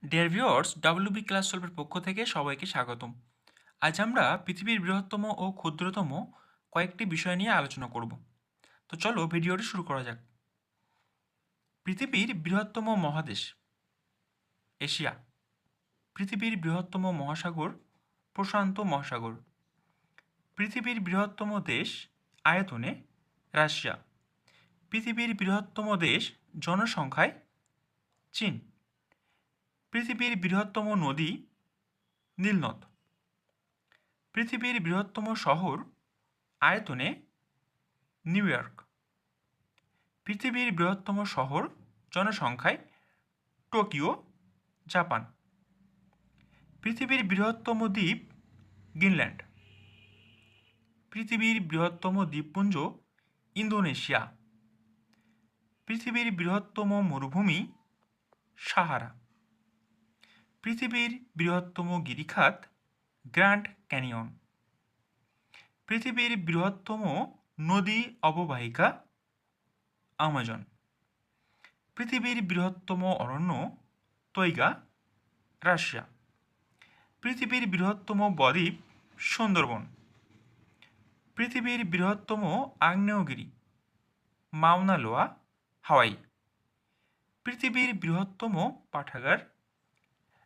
Dear viewers, WB class সলভের পক্ষ থেকে সবাইকে স্বাগতম। আজ আমরা পৃথিবীর বৃহত্তম ও ক্ষুদ্রতম কয়েকটি বিষয় নিয়ে আলোচনা করব। তো চলো ভিডিওটি শুরু করা যাক। পৃথিবীর বৃহত্তম মহাদেশ এশিয়া। পৃথিবীর বৃহত্তম মহাসাগর প্রশান্ত মহাসাগর। পৃথিবীর বৃহত্তম দেশ আয়তনে রাশিয়া। পৃথিবীর বৃহত্তম দেশ জনসংখ্যায় চীন। পৃথিবীর বৃহত্তম নদী নীলনদ। পৃথিবীর বৃহত্তম শহর আয়তনে নিউ ইয়র্ক। পৃথিবীর বৃহত্তম শহর জনসংখ্যায় টোকিও, জাপান। পৃথিবীর বৃহত্তম দ্বীপ গ্রিনল্যান্ড। পৃথিবীর বৃহত্তম দ্বীপপুঞ্জ ইন্দোনেশিয়া। পৃথিবীর বৃহত্তম মরুভূমি সাহারা। পৃথিবীর বৃহত্তম গিরিখাত গ্র্যান্ড ক্যানিয়ন। পৃথিবীর বৃহত্তম নদী অববাহিকা আমাজন। পৃথিবীর বৃহত্তম অরণ্য তৈগা, রাশিয়া। পৃথিবীর বৃহত্তম বদ্বীপ সুন্দরবন। পৃথিবীর বৃহত্তম আগ্নেয়গিরি মাউনা লোয়া, হাওয়াই। পৃথিবীর বৃহত্তম পাঠাগার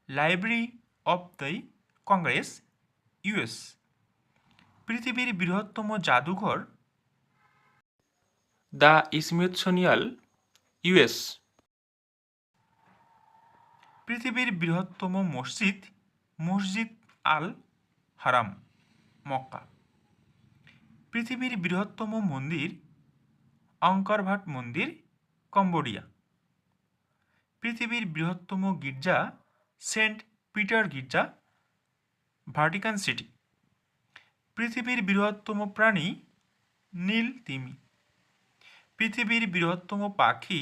library of the Congress, US. পৃথিবীর বৃহত্তম জাদুঘর দ্য স্মিথসোনিয়ান, ইউএস। পৃথিবীর বৃহত্তম মসজিদ মসজিদ আল হারাম, মক্কা। পৃথিবীর বৃহত্তম মন্দির অঙ্কর ভাট মন্দির, কম্বোডিয়া। পৃথিবীর বৃহত্তম গির্জা সেন্ট পিটার গির্জা, ভাটিকান সিটি। পৃথিবীর বৃহত্তম প্রাণী নীল তিমি। পৃথিবীর বৃহত্তম পাখি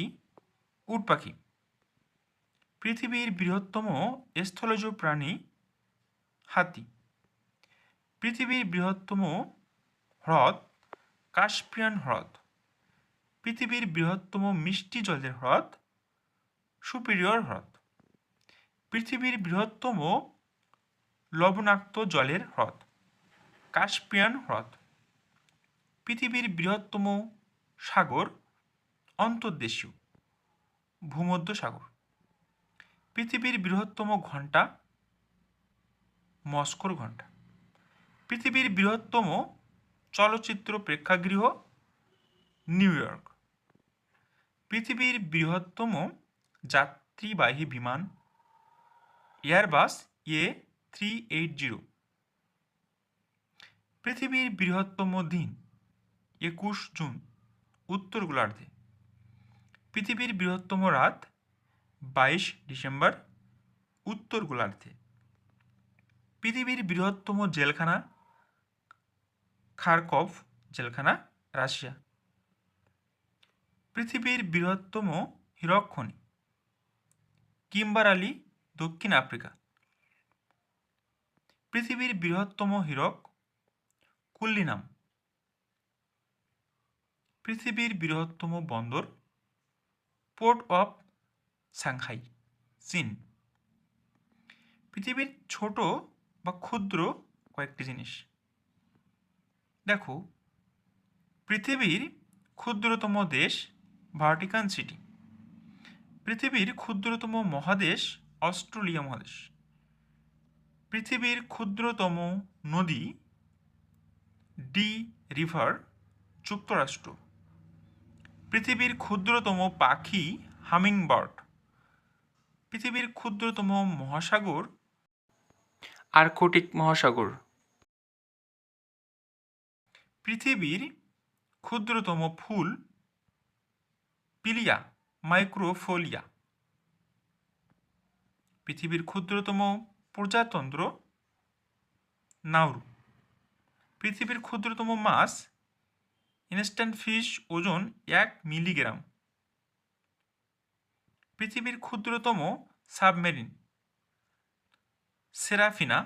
উট পাখি। পৃথিবীর বৃহত্তম স্থলজ প্রাণী হাতি। পৃথিবীর বৃহত্তম হ্রদ কাস্পিয়ান হ্রদ। পৃথিবীর বৃহত্তম মিষ্টি জলের হ্রদ সুপিরিয়র হ্রদ। পৃথিবীর বৃহত্তম লবণাক্ত জলের হ্রদ কাস্পিয়ান হ্রদ। পৃথিবীর বৃহত্তম সাগর অন্তর্দেশীয় ভূমধ্য সাগর। পৃথিবীর বৃহত্তম ঘণ্টা মস্কোর ঘণ্টা। পৃথিবীর বৃহত্তম চলচ্চিত্র প্রেক্ষাগৃহ নিউ ইয়র্ক। পৃথিবীর বৃহত্তম যাত্রীবাহী বিমান এয়ারবাস A380। পৃথিবীর বৃহত্তম দিন 21 জুন, উত্তর গোলার্ধে। পৃথিবীর বৃহত্তম রাত 22 ডিসেম্বর, উত্তর গোলার্ধে। পৃথিবীর বৃহত্তম জেলখানা খারকভ জেলখানা, রাশিয়া। পৃথিবীর বৃহত্তম হীরক খনি কিম্বারালি, দক্ষিণ আফ্রিকা। পৃথিবীর বৃহত্তম হীরক কুল্লিনাম। পৃথিবীর বৃহত্তম বন্দর পোর্ট অফ সাংহাই, চীন। পৃথিবীর ছোট বা ক্ষুদ্র কয়েকটি জিনিস দেখো। পৃথিবীর ক্ষুদ্রতম দেশ ভাটিকান সিটি। পৃথিবীর ক্ষুদ্রতম মহাদেশ অস্ট্রেলিয়া মহাদেশ। পৃথিবীর ক্ষুদ্রতম নদী ডি রিভার, যুক্তরাষ্ট্র। পৃথিবীর ক্ষুদ্রতম পাখি হামিংবার্ড। পৃথিবীর ক্ষুদ্রতম মহাসাগর আর্কটিক মহাসাগর। পৃথিবীর ক্ষুদ্রতম ফুল পিলিয়া মাইক্রোফোলিয়া। পৃথিবীর ক্ষুদ্রতম প্রজাতন্ত্র নাউরু। পৃথিবীর ক্ষুদ্রতম মাছ ইনস্ট্যান্ট ফিশ, ওজন 1 মিলিগ্রাম। পৃথিবীর ক্ষুদ্রতম সাবমেরিন সেরাফিনা,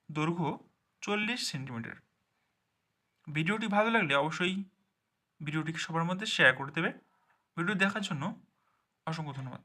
দৈর্ঘ্য 40 সেন্টিমিটার। ভিডিওটি ভালো লাগলে অবশ্যই ভিডিওটিকে সবার মধ্যে শেয়ার করে দেবে। ভিডিও দেখার জন্য অসংখ্য ধন্যবাদ।